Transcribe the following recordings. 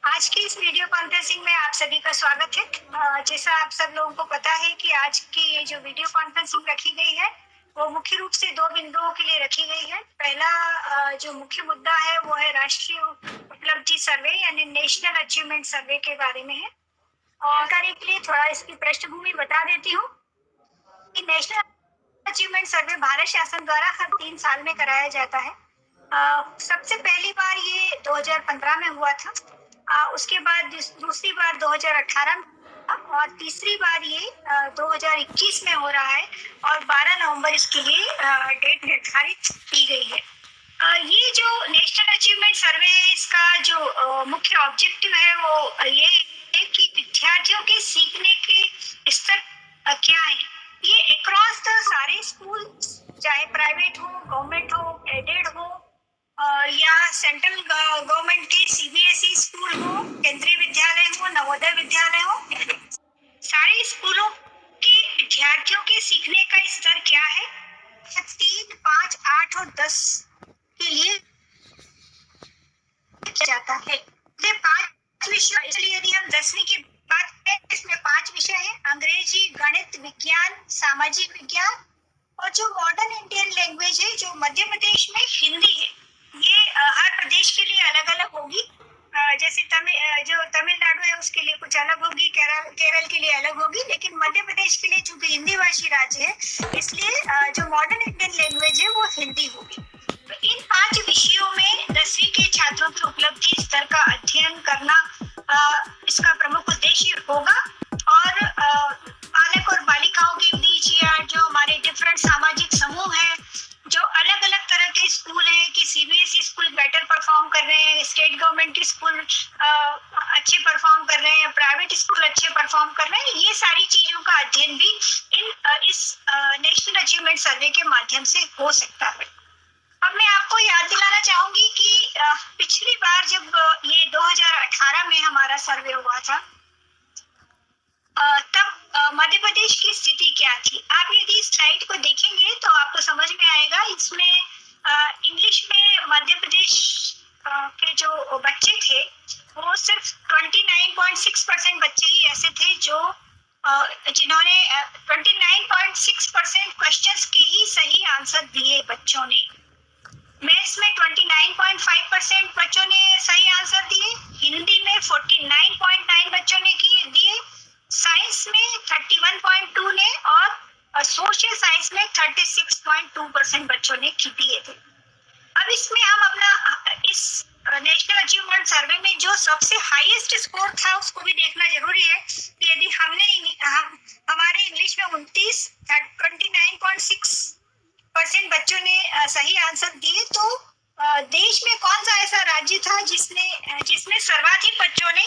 आज की इस वीडियो कॉन्फ्रेंसिंग में आप सभी का स्वागत है। जैसा आप सब लोगों को पता है कि आज की ये जो वीडियो कॉन्फ्रेंसिंग रखी गई है वो मुख्य रूप से दो बिंदुओं के लिए रखी गई है। पहला जो मुख्य मुद्दा है वो है राष्ट्रीय उपलब्धि सर्वे यानी नेशनल अचीवमेंट सर्वे के बारे में है। और जानकारी के लिए थोड़ा इसकी पृष्ठभूमि बता देती हूँ कि नेशनल अचीवमेंट सर्वे भारत शासन द्वारा हर 3 साल में कराया जाता है। सबसे पहली बार ये 2015 में हुआ था। उसके बाद दूसरी बार 2018 में और तीसरी बार ये 2021 में हो रहा है और 12 नवंबर इसके लिए डेट निर्धारित की गई है। ये जो नेशनल अचीवमेंट सर्वे है इसका जो मुख्य ऑब्जेक्टिव है वो ये है कि विद्यार्थियों के सीखने के स्तर क्या है। ये अक्रॉस द सारे स्कूल, चाहे प्राइवेट हो, गवर्नमेंट हो, एडेड हो या सेंट्रल गवर्नमेंट के सीबीएसई स्कूल हो, केंद्रीय विद्यालय हो, नवोदय विद्यालय हो, सारे स्कूलों के विद्यार्थियों के सीखने का स्तर क्या है 3, 5, 8 और 10 के लिए जाता है। ये 5 विषय, इसलिए यदि हम 10वीं की बात करें इसमें 5 विषय हैं: अंग्रेजी, गणित, विज्ञान, सामाजिक विज्ञान और जो मॉडर्न इंडियन लैंग्वेज है जो मध्य प्रदेश में हिंदी है। ये हर प्रदेश के लिए अलग अलग होगी। जैसे जो तमिलनाडु है उसके लिए कुछ अलग होगी, केरल के लिए अलग होगी, लेकिन मध्य प्रदेश के लिए चूंकि हिंदी भाषी राज्य है इसलिए जो मॉडर्न इंडियन लैंग्वेज है वो हिंदी होगी। तो इन 5 विषयों में 10वीं के छात्रों की उपलब्धि स्तर का अध्ययन करना इसका प्रमुख उद्देश्य होगा। और बालक और बालिकाओं के बीच या जो हमारे डिफरेंट सामाजिक समूह हैं, जो अलग अलग तरह के स्कूल हैं कि सीबीएसई स्कूल बेटर परफॉर्म कर रहे हैं, स्टेट गवर्नमेंट के स्कूल अच्छे परफॉर्म कर रहे हैं, प्राइवेट स्कूल अच्छे परफॉर्म कर रहे हैं, ये सारी चीजों का अध्ययन भी इस नेशनल अचीवमेंट सर्वे के माध्यम से हो सकता है। अब मैं आपको याद दिलाना चाहूंगी कि पिछली बार जब ये 2018 में हमारा सर्वे हुआ था तब मध्य प्रदेश की स्थिति क्या थी। आप यदि स्लाइड को देखेंगे तो आपको समझ में आएगा। इसमें इंग्लिश में मध्य प्रदेश के जो बच्चे थे वो सिर्फ 29.6% बच्चे ही ऐसे थे जो जिन्होंने 29.6% क्वेश्चंस के ही सही आंसर दिए बच्चों ने। मैथ्स में 29.5% बच्चों ने सही आंसर दिए, हिंदी में 49.9 बच्चों ने दिए, साइंस में 31.2 ने और सोशल साइंस में 36.2% बच्चों ने दिए थे। अब इसमें हम अपना इस नेशनल अचीवमेंट सर्वे में जो सबसे हाईएस्ट स्कोर था उसको भी देखना जरूरी है कि यदि हमारे इंग्लिश में 29.6% बच्चों ने सही आंसर दिए तो देश में कौन सा ऐसा राज्य था जिसमें सर्वाधिक बच्चों ने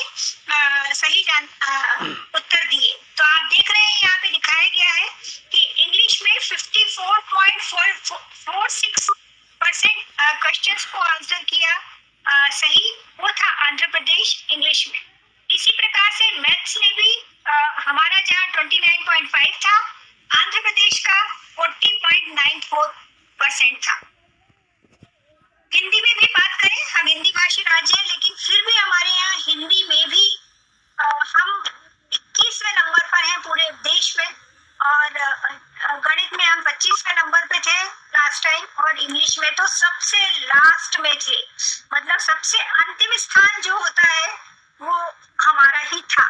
सही उत्तर दिए। तो आप देख रहे हैं यहाँ पे दिखाया गया है कि इंग्लिश में 54.46% क्वेश्चंस को आंसर किया सही, वो था आंध्र प्रदेश इंग्लिश में। इसी प्रकार से मैथ्स में भी हमारा जहाँ 29.5 था, आंध्र प्रदेश का 40.94% था। हिंदी में भी बात करें, हम हिंदी भाषी राज्य हैं लेकिन फिर भी हमारे यहाँ हिंदी में भी हम 21वें नंबर पर हैं पूरे देश में और गणित में हम 25वें नंबर पे थे लास्ट टाइम और इंग्लिश में तो सबसे लास्ट में थे। मतलब सबसे अंतिम स्थान जो होता है वो हमारा ही था।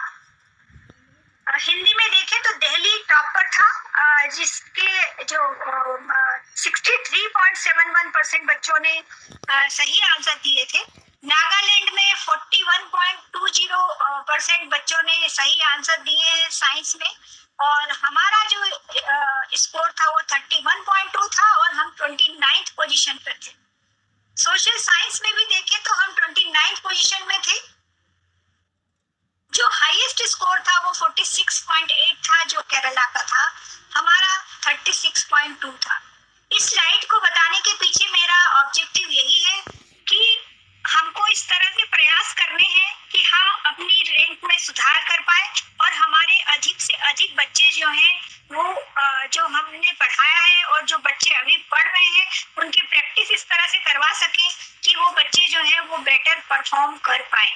हिंदी में देखें तो दिल्ली टॉप पर था जिसके जो 63.71% बच्चों ने सही आंसर दिए थे। नागालैंड में 41.20% बच्चों ने सही आंसर दिए साइंस में और हमारा जो स्कोर था वो 31.2 था और हम 29th पोजीशन पर थे। सोशल साइंस में भी देखें तो हम 29th पोजीशन में थे। जो हाईएस्ट स्कोर था वो 46.8 था जो केरला का था, हमारा 36.2 था। इस स्लाइड को बताने के पीछे मेरा ऑब्जेक्टिव यही है कि हमको इस तरह से प्रयास करने हैं कि हम अपनी रैंक में सुधार कर पाए और हमारे अधिक से अधिक बच्चे जो हैं वो जो हमने पढ़ाया है और जो बच्चे अभी पढ़ रहे हैं उनकी प्रैक्टिस इस तरह से करवा सके कि वो बच्चे जो हैं वो बेटर परफॉर्म कर पाए।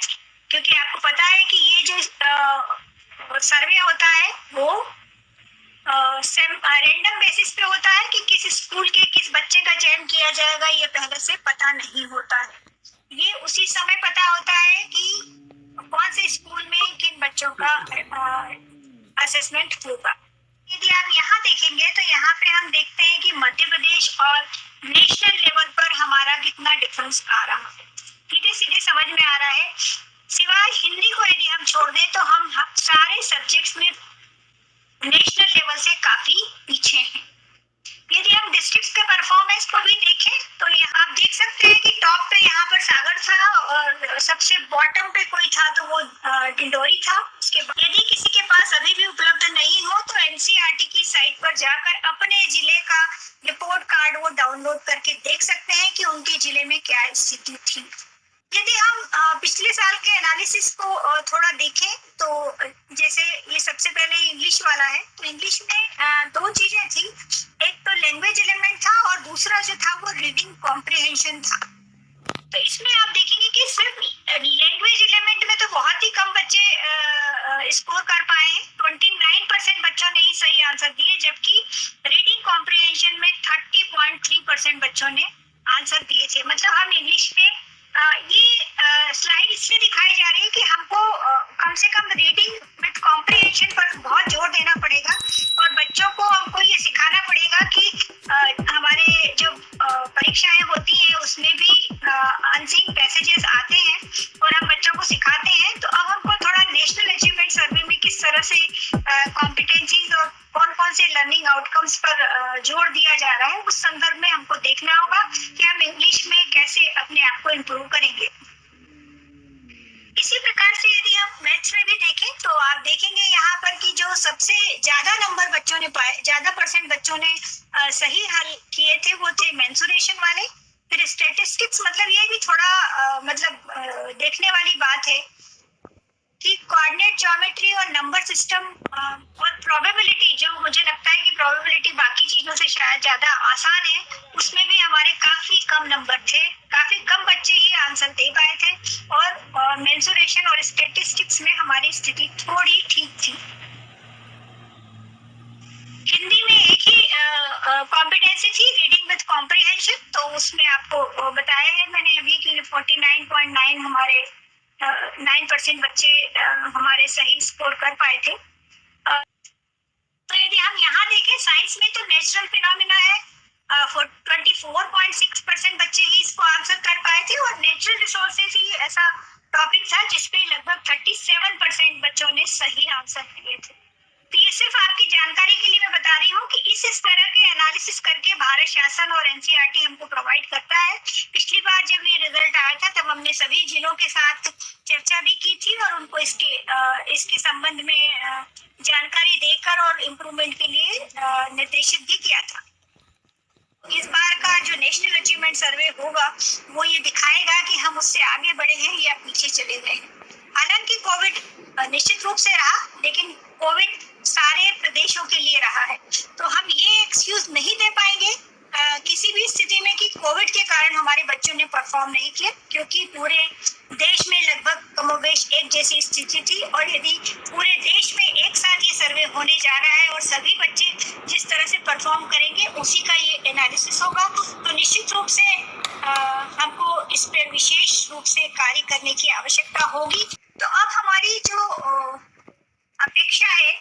क्योंकि आपको पता है कि ये जो सर्वे होता है वो रैंडम बेसिस पे होता है कि किस स्कूल के किस बच्चे का चयन किया जाएगा ये पहले से पता नहीं होता है। ये उसी समय पता होता है कि कौन से स्कूल में किन बच्चों का असेसमेंट होगा। यदि आप यहाँ देखेंगे तो यहाँ पे हम देखते हैं कि मध्य प्रदेश और नेशनल लेवल पर हमारा कितना डिफरेंस आ रहा है। सीधे सीधे समझ में आ रहा है। सिवाय हिंदी को यदि हम छोड़ दें तो हम सारे सब्जेक्ट्स में नेशनल लेवल से काफी पीछे हैं। यदि हम डिस्ट्रिक्ट्स के परफॉर्मेंस को भी देखें तो यहाँ आप देख सकते हैं कि टॉप पे यहाँ पर सागर था और सबसे बॉटम पे कोई था तो वो डिंडोरी था। उसके बाद यदि किसी के पास अभी भी उपलब्ध नहीं हो तो एनसीईआरटी की साइट पर जाकर अपने जिले का रिपोर्ट कार्ड वो डाउनलोड करके देख सकते हैं कि उनके जिले में क्या स्थिति थी। यदि हम पिछले साल के एनालिसिस को थोड़ा देखें तो जैसे ये सबसे पहले इंग्लिश वाला है तो इंग्लिश में दो चीजें थी। एक तो लैंग्वेज एलिमेंट था और दूसरा जो था वो रीडिंग कॉम्प्रिहेंशन था। तो इसमें आप देखेंगे कि सिर्फ लैंग्वेज एलिमेंट में तो बहुत ही कम बच्चे स्कोर कर पाए हैं। 29% बच्चों ने ही सही आंसर दिए, जबकि रीडिंग कॉम्प्रिहेंशन में 30.3% बच्चों ने आंसर दिए थे। मतलब हम इंग्लिश में ये स्लाइड इसलिए दिखाई जा रही है कि हमको कम से कम रीडिंग विद कॉम्प्रिहेंशन पर बहुत जोर देना पड़ेगा और बच्चों को हमको ये सिखाना पड़ेगा कि हमारे जो परीक्षाएं होती हैं उसमें भी अनसीन पैसेजेस आते हैं और हम बच्चों को सिखाते हैं। तो अब हमको थोड़ा नेशनल अचीवमेंट सर्वे में किस तरह से कॉम्पिटेंसीज और कौन कौन से लर्निंग आउटकम्स पर जोर दिया जा रहा है उस संदर्भ में हमको देखना होगा कि हम इंग्लिश में कैसे अपने आप को इम्प्रूव करेंगे। इसी प्रकार से यदि हम मैथ्स में भी देखें तो आप देखेंगे यहाँ पर कि जो सबसे ज्यादा नंबर बच्चों ने पाए, ज्यादा परसेंट बच्चों ने सही हल किए थे वो थे मेंसुरेशन वाले। फिर स्टैटिस्टिक्स, मतलब ये भी थोड़ा देखने वाली बात है कि कोऑर्डिनेट ज्योमेट्री और नंबर सिस्टम और प्रोबेबिलिटी, जो मुझे लगता है कि प्रोबेबिलिटी बाकी चीजों से शायद ज्यादा आसान है, उसमें भी हमारे काफी कम नंबर थे। काफी कम बच्चे ही आंसर दे पाए थे और मेंसुरेशन और स्टैटिस्टिक्स में हमारी स्थिति थोड़ी ठीक थी। हिंदी में एक ही कॉम्पिटेंसी थी, रीडिंग विद कॉम्प्रिहेंशन, तो उसमें आपको बताया है मैंने अभी कि 49.9 हमारे 9% बच्चे हमारे सही स्कोर कर पाए थे। तो यदि हम यहाँ देखें साइंस में तो नेचुरल फिनोमिना है, 24.6% बच्चे ही इसको आंसर कर पाए थे और नेचुरल रिसोर्सेज ही ऐसा टॉपिक था जिसपे लगभग 37% बच्चों ने सही आंसर दिए थे। तो ये सिर्फ आपकी जानकारी के लिए मैं बता रही हूँ कि इस तरह के एनालिसिस करके भारत शासन और एनसीईआरटी हमको प्रोवाइड करता है। पिछली बार जब ये रिजल्ट आया था तब हमने सभी जिलों के साथ चर्चा भी की थी और उनको इसके संबंध में जानकारी देकर और इम्प्रूवमेंट के लिए निर्देशित भी किया था। इस बार का जो नेशनल अचीवमेंट सर्वे होगा वो ये दिखाएगा कि हम उससे आगे बढ़े हैं या पीछे चले गए। हालांकि कोविड निश्चित रूप से रहा, लेकिन कोविड सारे प्रदेशों के लिए रहा है, तो हम ये एक्सक्यूज नहीं दे पाएंगे किसी भी स्थिति में कि कोविड के कारण हमारे बच्चों ने परफॉर्म नहीं किया, क्योंकि पूरे देश में लगभग कमोबेश एक जैसी स्थिति थी और यदि पूरे देश में एक साथ ये सर्वे होने जा रहा है और सभी बच्चे जिस तरह से परफॉर्म करेंगे उसी का ये एनालिसिस होगा, तो निश्चित रूप से हमको इस पर विशेष रूप से कार्य करने की आवश्यकता होगी। तो अब हमारी जो अपेक्षा है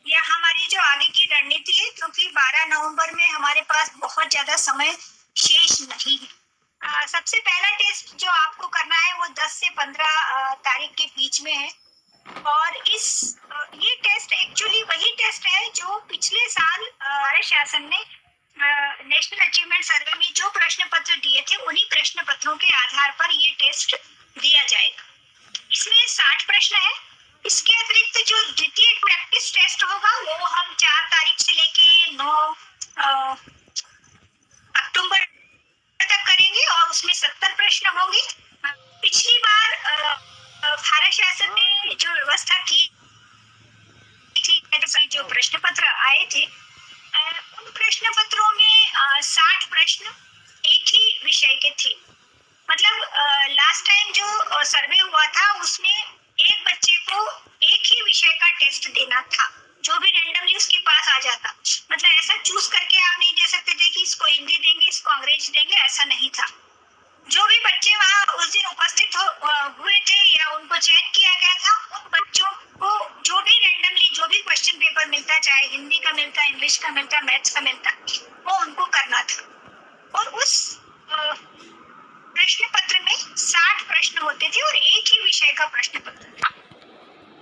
या हमारी जो आगे की रणनीति है, क्योंकि 12 नवंबर में हमारे पास बहुत ज्यादा समय शेष नहीं है। सबसे पहला टेस्ट जो आपको करना है वो 10 से 15 तारीख के बीच में है और ये टेस्ट एक्चुअली वही टेस्ट है जो पिछले साल भारत शासन ने नेशनल अचीवमेंट सर्वे में जो प्रश्न पत्र दिए थे उन्हीं प्रश्न पत्रों के आधार पर ये टेस्ट दिया जाएगा। इसमें 60 प्रश्न है। इसके अतिरिक्त जो द्वितीय प्रैक्टिस टेस्ट होगा वो हम 4 तारीख से लेके 9 अक्टूबर तक करेंगे और उसमें 70 प्रश्न होंगे। पिछली बार भारत शासन ने जो व्यवस्था की थी, जो प्रश्न पत्र आए थे उन प्रश्न पत्रों में 60 प्रश्न एक ही विषय के थे। मतलब लास्ट टाइम जो सर्वे हुआ था उसमें एक बच्चे को एक ही विषय का टेस्ट देना था, जो भी रैंडमली उसके पास आ जाता। मतलब ऐसा चूज करके आप नहीं दे सकते थे कि इसको हिंदी देंगे, इसको अंग्रेजी देंगे, ऐसा नहीं था। जो भी बच्चे वहाँ उस दिन उपस्थित हुए थे या उनको चयन किया गया था, उन बच्चों को जो भी रैंडमली जो भी क्वेश्चन पेपर मिलता, चाहे हिंदी का मिलता, इंग्लिश का मिलता, मैथ्स का मिलता, वो उनको करना था। और उस प्रश्न पत्र में 60 प्रश्न होते थे और एक ही विषय का प्रश्न पत्र था।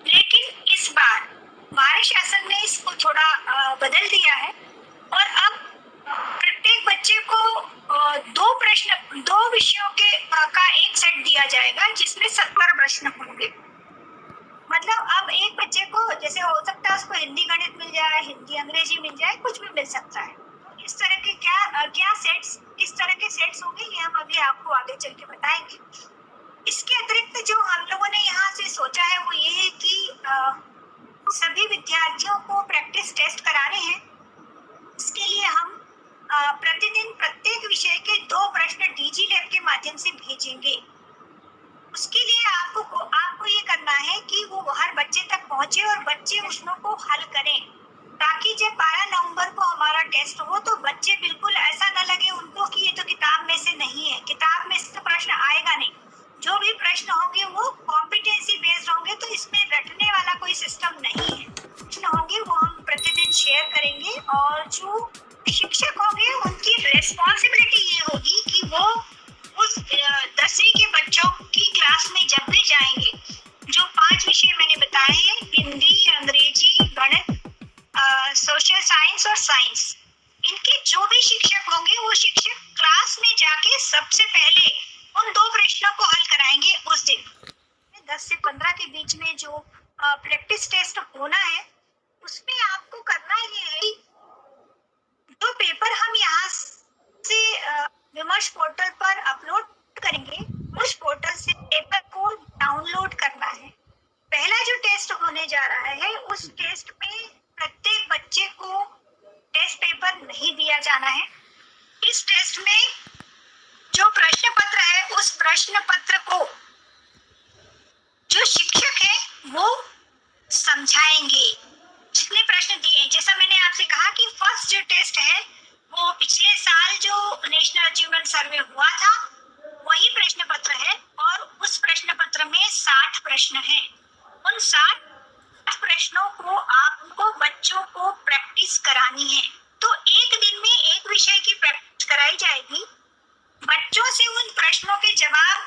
लेकिन इस बार भारत शासन ने इसको थोड़ा बदल दिया है और अब प्रत्येक बच्चे को दो विषयों का एक सेट दिया जाएगा जिसमें 70 प्रश्न होंगे। मतलब अब एक बच्चे को जैसे हो सकता है उसको हिंदी गणित मिल जाए, हिंदी अंग्रेजी मिल जाए, कुछ भी मिल सकता है। इस तरह के क्या सेट्स, किस तरह के सेट्स होंगे ये हम अभी आपको आगे चल के बताएंगे। इसके अतिरिक्त जो हम लोगों ने यहाँ से सोचा है वो ये है कि सभी विद्यार्थियों को प्रैक्टिस टेस्ट कराने हैं। इसके लिए हम प्रतिदिन प्रत्येक विषय के 2 प्रश्न डीजी लैब के माध्यम से भेजेंगे। उसके लिए आपको ये करना है कि वो हर बच्चे तक पहुंचे और बच्चे प्रश्नों को हल करें, ताकि जब 12 नवंबर को हमारा टेस्ट हो तो बच्चे बिल्कुल ऐसा न लगे उनको कि ये तो किताब में से नहीं है, किताब में से तो प्रश्न आएगा नहीं। जो भी प्रश्न होंगे वो कॉम्पिटेंसी बेस्ड होंगे, तो इसमें रटने वाला कोई सिस्टम नहीं है। प्रश्न होंगे वो हम प्रतिदिन शेयर करेंगे और जो शिक्षक होंगे उनकी रेस्पॉन्सिबिलिटी ये होगी कि वो उस 10वीं के बच्चों की क्लास में जब भी जाएंगे, जो 5 विषय मैंने बताए हैं, हिंदी, अंग्रेजी, गणित, सोशल साइंस और साइंस, इनके जो भी शिक्षक होंगे वो शिक्षक क्लास में जाके सबसे पहले उन 2 प्रश्नों को हल कराएंगे उस दिन। 10 से 15 के बीच में जो प्रैक्टिस टेस्ट होना है उसमें आपको करना ये है कि जो पेपर हम यहाँ से विमर्श पोर्टल पर अपलोड करेंगे, उस पोर्टल से पेपर को डाउनलोड करना है। पहला जो टेस्ट होने जा रहा है उस टेस्ट में प्रत्येक बच्चे को टेस्ट पेपर नहीं दिया जाना है। इस टेस्ट में जो प्रश्न पत्र है उस प्रश्न पत्र को जो शिक्षक है वो समझाएंगे जितने प्रश्न दिए। जैसा मैंने आपसे कहा कि फर्स्ट जो टेस्ट है वो पिछले साल जो नेशनल अचीवमेंट सर्वे हुआ था वही प्रश्न पत्र है और उस प्रश्न पत्र में 60 प्रश्न हैं। उन 60 प्रश्नों को आपको बच्चों को प्रैक्टिस करानी है। तो एक दिन में एक विषय की प्रैक्टिस कराई जाएगी। बच्चों से उन प्रश्नों के जवाब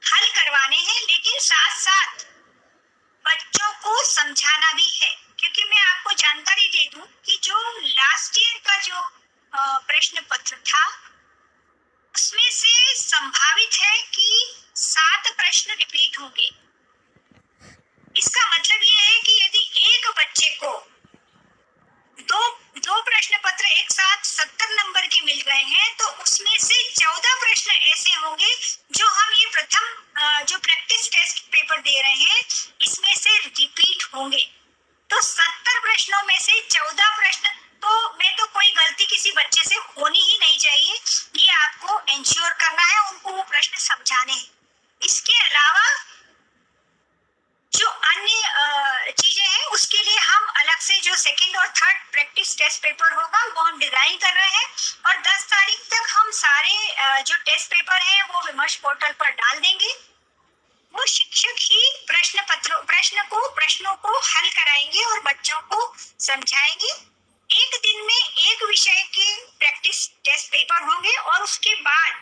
हल करवाने हैं, लेकिन साथ साथ बच्चों को समझाना भी है। क्योंकि मैं आपको जानकारी दे दूं कि जो लास्ट ईयर का जो प्रश्न पत्र था उसमें से संभावित है कि 7 प्रश्न रिपीट होंगे। इसका मतलब ये है कि यदि एक बच्चे को दो प्रश्न पत्र एक साथ 70 नंबर के मिल रहे हैं तो उसमें से 14 प्रश्न ऐसे होंगे जो हम ये प्रथम जो प्रैक्टिस टेस्ट पेपर दे रहे हैं इसमें से रिपीट होंगे। तो 70 प्रश्नों में से 14 प्रश्न में तो कोई गलती किसी बच्चे से होनी ही नहीं चाहिए। ये आपको इंश्योर करना है, उनको वो प्रश्न समझाने हैं। इसके अलावा जो अन्य चीजें हैं उसके लिए हम अलग से जो सेकंड और थर्ड प्रैक्टिस टेस्ट पेपर होगा वो हम डिजाइन कर रहे हैं और 10 तारीख तक हम सारे जो टेस्ट पेपर हैं वो विमर्श पोर्टल पर डाल देंगे। वो शिक्षक ही प्रश्नों को हल कराएंगे और बच्चों को समझाएंगे। एक दिन में एक विषय के प्रैक्टिस टेस्ट पेपर होंगे और उसके बाद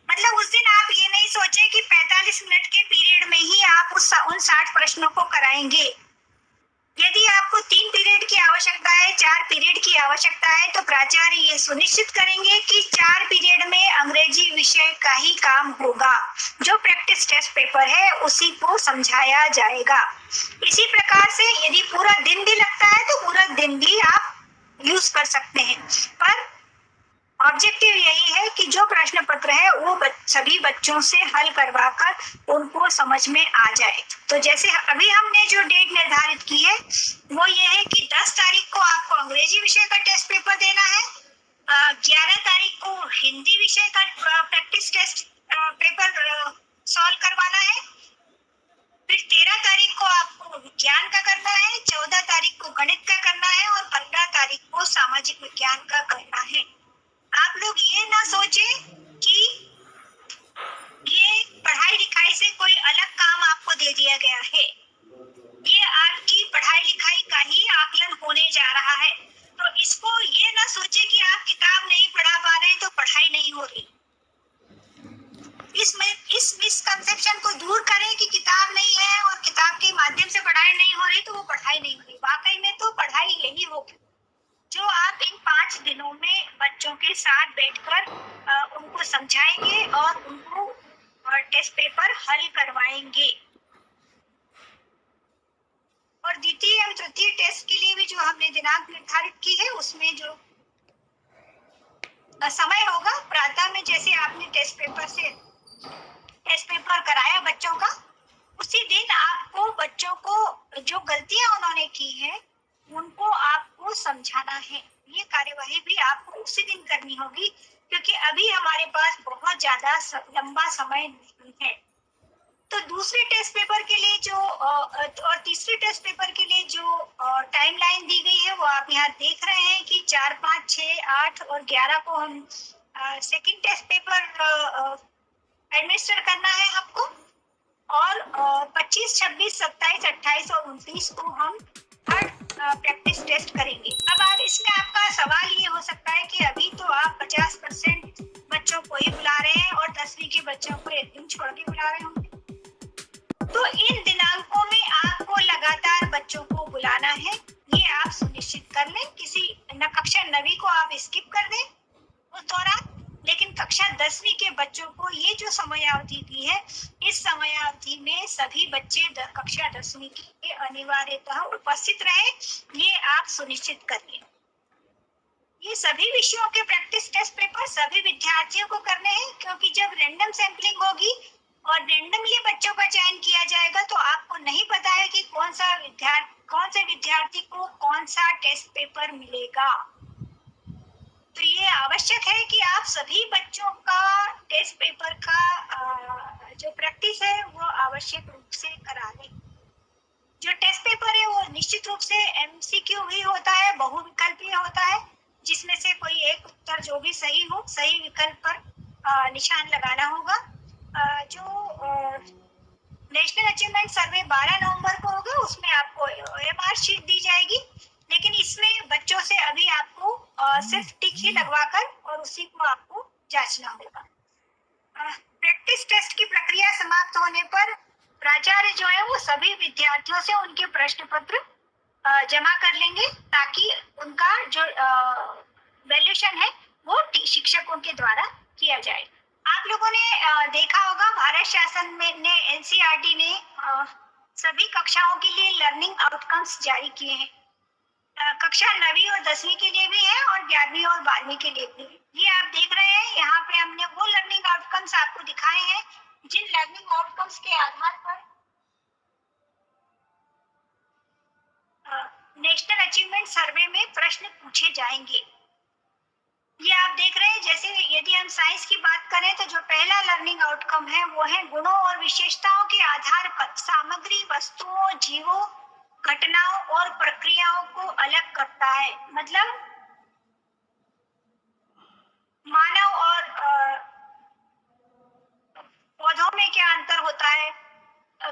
मतलब उस दिन आप ये नहीं सोचे कि 45 मिनट के पीरियड में ही आप उन 60 प्रश्नों को कराएंगे। यदि आपको 3 पीरियड की आवश्यकता है, 4 पीरियड की आवश्यकता है, तो प्राचार्य ये सुनिश्चित करेंगे कि 4 पीरियड में अंग्रेजी विषय का ही काम होगा। जो प्रैक्टिस टेस्ट पेपर है उसी को समझाया जाएगा। इसी प्रकार से यदि पूरा दिन भी लगता है तो पूरा दिन भी आप यूज कर सकते हैं, पर ऑब्जेक्टिव यही है कि जो प्रश्न पत्र है वो सभी बच्चों से हल करवाकर उनको समझ में आ जाए। तो जैसे अभी हमने जो डेट निर्धारित की है वो ये है कि 10 तारीख को आपको अंग्रेजी विषय का टेस्ट पेपर देना है, 11 तारीख को हिंदी विषय का प्रैक्टिस टेस्ट पेपर सॉल्व करवाना है। फिर 13 तारीख को आपको विज्ञान का करना है, 14 तारीख को गणित का करना है और 15 तारीख को सामाजिक विज्ञान का करना है। आप लोग ये ना सोचे कि ये पढ़ाई लिखाई से कोई अलग काम आपको दे दिया गया है। ये आपकी पढ़ाई लिखाई का ही आकलन होने जा रहा है। तो इसको ये ना सोचे कि आप किताब नहीं पढ़ा पा रहे तो पढ़ाई नहीं हो रही। इस मिसकंसेप्शन को दूर करें कि किताब नहीं है और किताब के माध्यम से पढ़ाई नहीं हो रही तो वो पढ़ाई नहीं हो रही। वाकई में तो पढ़ाई यही होगी जो आप इन 5 दिनों में बच्चों के साथ बैठकर उनको समझाएंगे और उनको टेस्ट पेपर हल करवाएंगे। और द्वितीय एवं तृतीय टेस्ट के लिए भी जो हमने दिनांक निर्धारित की है उसमें जो समय होगा, प्रातः में जैसे आपने टेस्ट पेपर कराया बच्चों का, उसी दिन आपको बच्चों को जो गलतियां उन्होंने की है उनको आपको समझाना है। ये कार्यवाही भी आपको उसी दिन करनी होगी क्योंकि अभी हमारे पास बहुत ज्यादा लंबा समय नहीं है। तो दूसरे टेस्ट पेपर के लिए जो और तीसरे टेस्ट पेपर के लिए जो टाइमलाइन दी गई है वो आप यहाँ देख रहे हैं कि 4, 5, 6, 8 और 11 को हम सेकंड टेस्ट पेपर एडमिनिस्टर करना है हमको और 25, 26, 27, 28 और 29 को हम थर्ड प्रैक्टिस टेस्ट करेंगे। अब आप इसमें आपका सवाल ये हो सकता है कि अभी तो आप 50% बच्चों को ही बुला रहे हैं और 10वीं के बच्चों को एक दिन छोड़ के बुला रहे होंगे। तो इन दिनांकों में आपको लगातार बच्चों को बुलाना है, ये आप सुनिश्चित कर लें। किसी कक्षा 9वीं को आप स्किप कर दें उस दौरान, लेकिन कक्षा 10वीं के बच्चों को ये जो समयावधि दी है इस समयावधि में सभी बच्चे कक्षा 10वीं के अनिवार्यतः उपस्थित रहे, ये आप सुनिश्चित करिए। ये सभी विषयों के प्रैक्टिस टेस्ट पेपर सभी विद्यार्थियों को करने हैं क्योंकि जब रैंडम सैंपलिंग होगी और रैंडमली बच्चों का चयन किया जाएगा तो आपको नहीं पता है कि कौन से विद्यार्थी को कौन सा टेस्ट पेपर मिलेगा। तो ये आवश्यक है कि आप सभी बच्चों का टेस्ट पेपर का जो प्रैक्टिस है वो आवश्यक रूप से करा लें। जो टेस्ट पेपर है वो निश्चित रूप से MCQ भी होता है, बहुविकल्पीय होता है, जिसमें से कोई एक उत्तर जो भी सही हो, सही विकल्प पर निशान लगाना होगा। जो नेशनल अचीवमेंट सर्वे 12 नवंबर को होगा, उसमें आपको OMR शीट दी जाएगी, लेकिन इसमें बच्चों से अभी आपको सिर्फ टिक ही लगवाकर और उसी को आपको जांचना होगा। प्रैक्टिस टेस्ट की प्रक्रिया समाप्त होने पर प्राचार्य जो है वो सभी विद्यार्थियों से उनके प्रश्न पत्र जमा कर लेंगे ताकि उनका जो वैल्यूएशन है वो शिक्षकों के द्वारा किया जाए। आप लोगों ने देखा होगा भारत शासन में ने NCERT ने सभी कक्षाओं के लिए लर्निंग आउटकम्स जारी किए हैं। कक्षा 9वीं और 10वीं के लिए भी है और 11वीं और 12वीं के लिए भी है। ये आप देख रहे हैं, यहाँ पे हमने वो लर्निंग आउटकम्स आपको दिखाए हैं जिन लर्निंग आउटकम्स के आधार पर नेशनल अचीवमेंट सर्वे में प्रश्न पूछे जाएंगे। ये आप देख रहे हैं, जैसे यदि हम साइंस की बात करें तो जो पहला लर्निंग आउटकम है वो है गुणों और विशेषताओं के आधार पर सामग्री, वस्तुओं, जीवों, घटनाओं और प्रक्रियाओं को अलग करता है। मतलब मानव और पौधों में क्या अंतर होता है,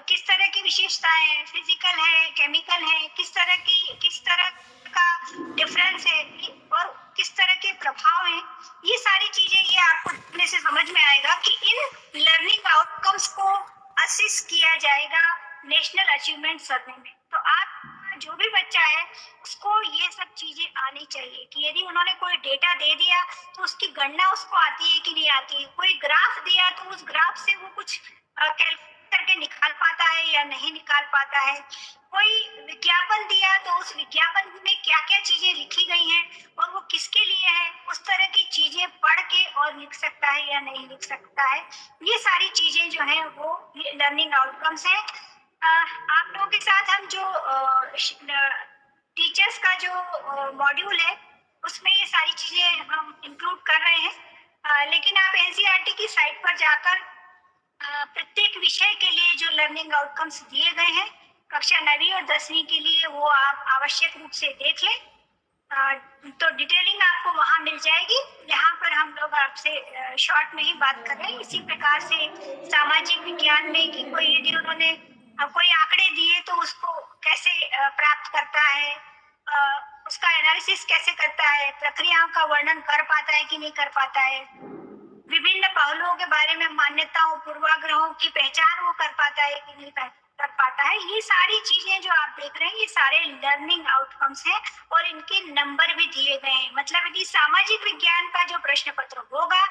किस तरह की विशेषताएं हैं, फिजिकल है, केमिकल है, किस तरह का डिफरेंस है और किस तरह के प्रभाव हैं, ये सारी चीजें ये आपको देखने से समझ में आएगा कि इन लर्निंग आउटकम्स को असिस्ट किया जाएगा नेशनल अचीवमेंट सर्वे में। तो आप जो भी बच्चा है उसको ये सब चीजें आनी चाहिए कि यदि उन्होंने कोई डेटा दे दिया तो उसकी गणना उसको आती है कि नहीं आती है, कोई ग्राफ दिया तो उस ग्राफ से वो कुछ कैलकुलेट करके निकाल पाता है या नहीं निकाल पाता है, कोई विज्ञापन दिया तो उस विज्ञापन में क्या क्या चीजें लिखी गई हैं और वो किसके लिए है, उस तरह की चीजें पढ़ के और लिख सकता है या नहीं लिख सकता है। ये सारी चीजें जो हैं वो लर्निंग आउटकम्स हैं। आप लोगों के साथ हम जो टीचर्स का जो मॉड्यूल है उसमें ये सारी चीजें हम इंक्लूड कर रहे हैं, लेकिन आप NCERT की साइट पर जाकर प्रत्येक विषय के लिए जो लर्निंग आउटकम्स दिए गए हैं कक्षा 9वीं और 10वीं के लिए, वो आप आवश्यक रूप से देख लें। तो डिटेलिंग आपको वहाँ मिल जाएगी। यहाँ पर हम लोग आपसे शॉर्ट में ही बात कर रहे हैं। इसी प्रकार से सामाजिक विज्ञान में कि कोई यदि उन्होंने कोई आंकड़े दिए तो उसको कैसे प्राप्त करता है, उसका एनालिसिस कैसे करता है, प्रक्रियाओं का वर्णन कर पाता है कि नहीं कर पाता है, विभिन्न पहलुओं के बारे में मान्यताओं पूर्वाग्रहों की पहचान वो कर पाता है कि नहीं कर पाता है। ये सारी चीजें जो आप देख रहे हैं ये सारे लर्निंग आउटकम्स हैं और इनके नंबर भी दिए गए हैं। मतलब यदि सामाजिक विज्ञान का जो प्रश्न पत्र होगा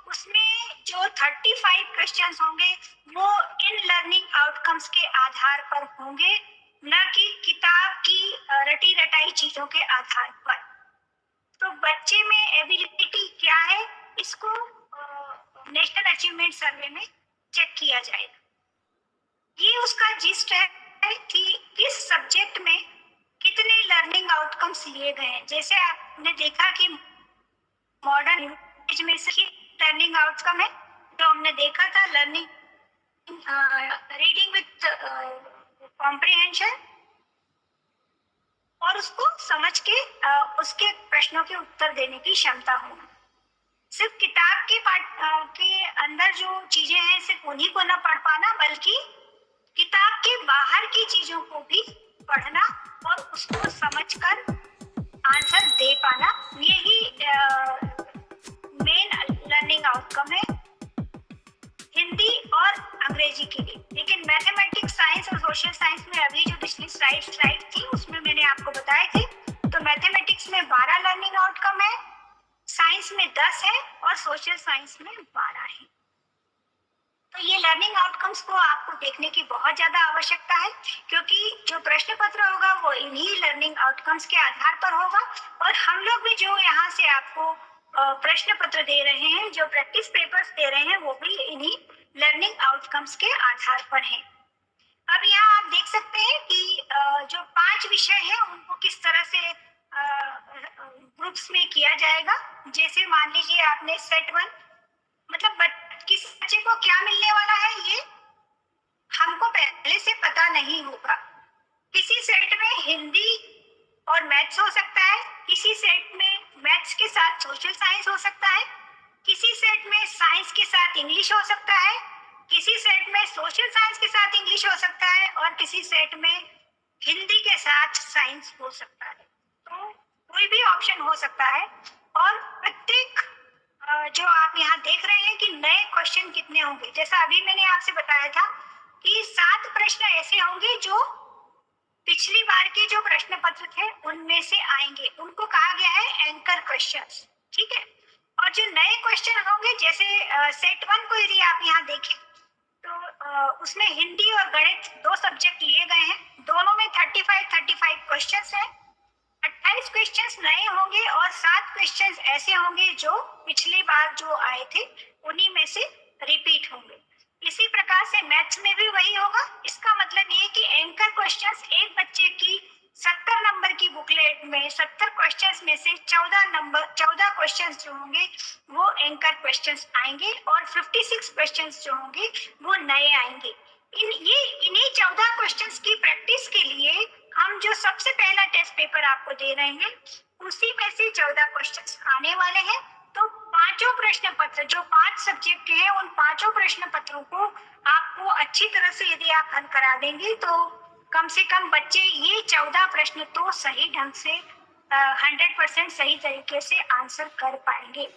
उसमें जो 35 क्वेश्चंस होंगे वो इन लर्निंग आउटकम्स के आधार पर होंगे, न कि किताब की रटी रटाई चीजों के आधार पर। तो बच्चे में एबिलिटी क्या है इसको नेशनल अचीवमेंट सर्वे में चेक किया जाएगा। ये उसका जिस्ट है कि किस सब्जेक्ट में कितने लर्निंग आउटकम्स लिए गए हैं। जैसे आपने देखा कि मॉडर्न लैंग्वेज में से लर्निंग आउटकम है तो हमने देखा था लर्निंग रीडिंग विथ कॉम्प्रिहेंशन, और उसको समझ के उसके प्रश्नों के उत्तर देने की क्षमता होना। सिर्फ किताब के पाठ के अंदर जो चीजें हैं सिर्फ उन्हीं को ना पढ़ पाना, बल्कि किताब के बाहर की चीजों को भी पढ़ना और उसको समझकर आंसर दे पाना, यही मेन लर्निंग आउटकम है हिंदी और अंग्रेजी के लिए। लेकिन मैथमेटिक्स, साइंस और सोशल साइंस में अभी जो पिछली स्लाइड थी उसमें मैंने आपको बताए थे। तो मैथमेटिक्स में 12 लर्निंग आउटकम है, साइंस में 10 है और सोशल साइंस में 12 है। तो ये लर्निंग आउटकम्स को आपको देखने की बहुत ज्यादा आवश्यकता है, क्योंकि जो प्रश्न पत्र होगा वो इन्हीं लर्निंग आउटकम्स के आधार पर होगा। और हम लोग भी जो यहाँ से आपको प्रश्न पत्र दे रहे हैं, जो प्रैक्टिस पेपर्स दे रहे हैं, वो भी इन्हीं लर्निंग आउटकम्स के आधार पर हैं। अब यहाँ आप देख सकते हैं कि जो 5 विषय हैं उनको किस तरह से ग्रुप्स में किया जाएगा। जैसे मान लीजिए आपने सेट 1, मतलब किस बच्चे को क्या मिलने वाला है ये हमको पहले से पता नहीं होगा। किसी सेट में हिंदी और मैथ्स हो सकता है, किसी सेट में मैथ्स के साथ सोशल साइंस हो सकता है, किसी सेट में साइंस के साथ इंग्लिश हो सकता है, किसी सेट में सोशल साइंस के साथ इंग्लिश हो सकता है और किसी सेट में हिंदी के साथ साइंस हो सकता है। तो कोई भी ऑप्शन हो सकता है। और प्रत्येक जो आप यहाँ देख रहे हैं कि नए क्वेश्चन कितने होंगे, जैसा अभी मैंने आपसे बताया था कि 7 प्रश्न ऐसे होंगे जो पिछली बार के जो प्रश्न पत्र थे उनमें से आएंगे, उनको कहा गया है एंकर क्वेश्चंस। ठीक है। और जो नए क्वेश्चन होंगे, जैसे सेट 1 को यदि आप यहाँ देखें तो उसमें हिंदी और गणित 2 सब्जेक्ट लिए गए हैं, दोनों में 35 क्वेश्चंस हैं। 28 क्वेश्चंस नए होंगे और 7 क्वेश्चंस ऐसे होंगे जो पिछली बार जो आए थे उन्हीं में से रिपीट होंगे। इसी प्रकार से मैथ्स में भी वही होगा। इसका मतलब ये कि एंकर क्वेश्चंस एक बच्चे की 70 नंबर की बुकलेट में 70 क्वेश्चंस में से 14 क्वेश्चंस जो होंगे वो एंकर क्वेश्चंस आएंगे और 56 क्वेश्चंस जो होंगे वो नए आएंगे। इन्हीं 14 क्वेश्चंस की प्रैक्टिस के लिए हम जो सबसे पहला टेस्ट पेपर आपको दे रहे हैं उसी में से 14 क्वेश्चंस आने वाले हैं। तो पांचों प्रश्न पत्र जो 5 सब्जेक्ट के हैं उन पांचों प्रश्न पत्रों को आपको अच्छी तरह से यदि आप हल करा देंगे तो कम से कम बच्चे ये 14 प्रश्न तो सही ढंग से 100% सही तरीके से आंसर कर पाएंगे।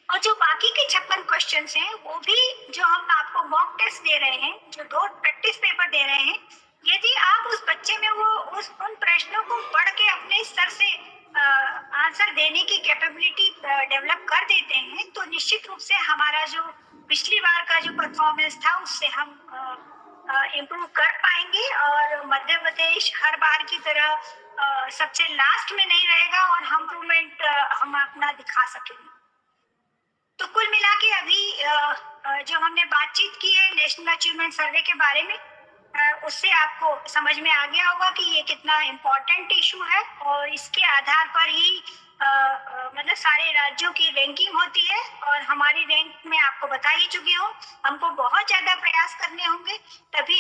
और जो बाकी के 56 क्वेश्चंस हैं वो भी जो हम आपको मॉक टेस्ट दे रहे हैं, जो 2 प्रैक्टिस पेपर दे रहे हैं, यदि आप उस बच्चे में वो उन प्रश्नों को पढ़ के अपने स्तर से आंसर देने की कैपेबिलिटी डेवलप कर देते हैं तो निश्चित रूप से हमारा जो पिछली बार का जो परफॉर्मेंस था उससे हम इम्प्रूव कर पाएंगे और मध्य प्रदेश हर बार की तरह सबसे लास्ट में नहीं रहेगा और हम इम्प्रूवमेंट हम अपना दिखा सकेंगे। तो कुल मिला के अभी जो हमने बातचीत की है नेशनल अचीवमेंट सर्वे के बारे में, उससे आपको समझ में आ गया होगा कि ये कितना इम्पोर्टेंट इशू है और इसके आधार पर ही मतलब सारे राज्यों की रैंकिंग होती है और हमारी रैंक में आपको बता ही चुकी हूँ। हमको बहुत ज़्यादा प्रयास करने होंगे, तभी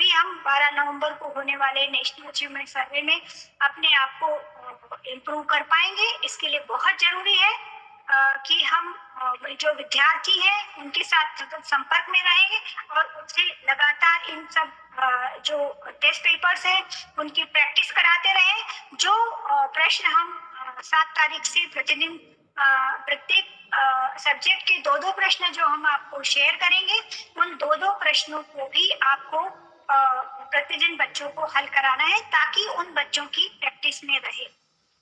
हम 12 नवंबर को होने वाले नेशनल अचीवमेंट सर्वे में अपने आप को इम्प्रूव कर पाएंगे। इसके लिए बहुत ज़रूरी है कि हम जो विद्यार्थी हैं उनके साथ सतत संपर्क में रहेंगे और उनसे लगातार इन सब जो टेस्ट पेपर्स हैं उनकी प्रैक्टिस कराते रहें। जो प्रश्न हम 7 तारीख से प्रतिदिन प्रत्येक सब्जेक्ट के 2-2 प्रश्न जो हम आपको शेयर करेंगे, उन 2-2 प्रश्नों को भी आपको प्रतिदिन बच्चों को हल कराना है ताकि उन बच्चों की प्रैक्टिस में रहे।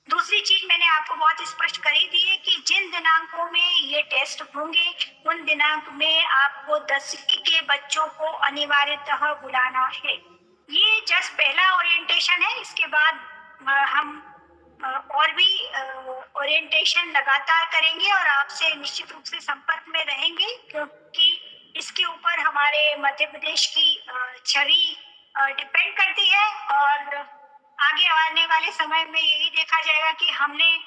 दूसरी चीज मैंने आपको बहुत स्पष्ट कर ही दी है कि जिन दिनांकों में ये टेस्ट होंगे उन दिनांक में आपको 10वीं के बच्चों को अनिवार्यतः बुलाना है। ये जस्ट पहला ओरिएंटेशन है। इसके बाद हम और भी ओरिएंटेशन लगातार करेंगे और आपसे निश्चित रूप से संपर्क में रहेंगे, क्योंकि इसके ऊपर हमारे मध्य प्रदेश की छवि डिपेंड करती है और आगे आने वाले समय में यही देखा जाएगा कि हमने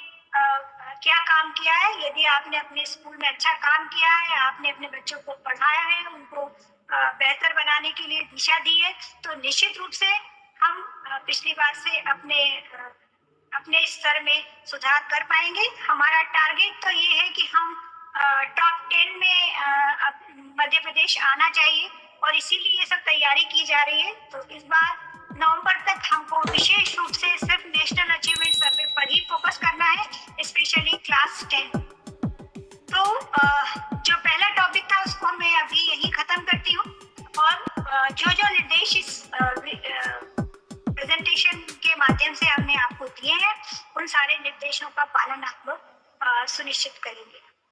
क्या काम किया है। यदि आपने अपने स्कूल में अच्छा काम किया है, आपने अपने बच्चों को पढ़ाया है, उनको बेहतर बनाने के लिए दिशा दी है, तो निश्चित रूप से हम पिछली बार से अपने स्तर में सुधार कर पाएंगे। हमारा टारगेट तो ये है कि हम टॉप 10 में मध्य प्रदेश आना चाहिए और इसीलिए ये सब तैयारी की जा रही है। तो इस बार नवंबर तक हमको विशेष रूप से सिर्फ नेशनल अचीवमेंट सर्वे पर ही फोकस करना है, स्पेशली क्लास 10।